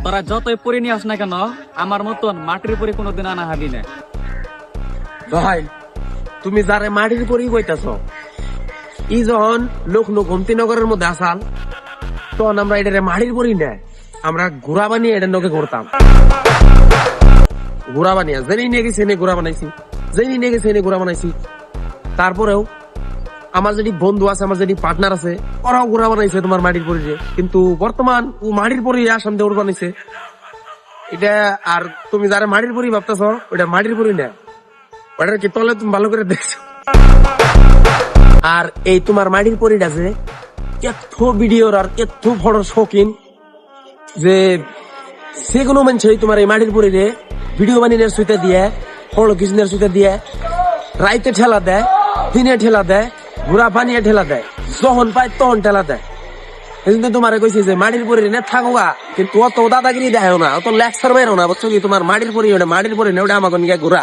তোরা যতই পরে নিয়ে আস না কেন আমার মতন মাটির পরে কোনোদিন আনা হাবি না। ভাই তুমি যারে মাটির পরি কইতাছ, ই যখন লক্ষ্ণৌ গোমতীনগরের মধ্যে আসাল তখন আমরা এটারে মাটির পরি না, আমরা ঘোড়া বানিয়ে এটা নকে করতাম। ঘোড়া বানিয়ে যেই নিয়ে গেছি এনে ঘোড়া বানাইছি, যেই নিয়ে গেছি এনে ঘোড়া বানাইছি। তারপরেও আমার যদি বন্ধু আছে, আমার যদি পার্টনার আছে, ওরাও ঘোড়া বানাইছে তোমার মাটির পরি। কিন্তু বর্তমান ও মাটির পরি আসাম দেওয়ার বানাইছে এটা। আর তুমি যারা মাটির পরি ভাবতেছ ওটা মাটির পরি না, ওটার কি তলে তুমি ভালো করে দেখছো। আর এই তোমার মাটির পরিটা যে এত ভিডিওর আর এত বড় শৌখিন যে যে কোনো মানুষই তোমার এই মাটির পরিরে ভিডিও বানিয়ে সুইতে দিয়ে, বড় কৃষ্ণের সুইতে দিয়ে, রাইতে ঠেলা দেয়, দিনে ঠেলা দেয়, ঘোড়া বানিয়ে ঠেলা দেয়, যখন পায় তখন ঠেলা দেয়। এই জন্য তোমার কইছি যে মাটির পরি না থাকুগা, কিন্তু অত দাদাগিরি দেয় না, অত লেকচার বাইরো না, বুঝছো কি? তোমার মাটির পরি ওটা মাটির পরি না, ওটা আমাকে নিয়ে ঘোরা।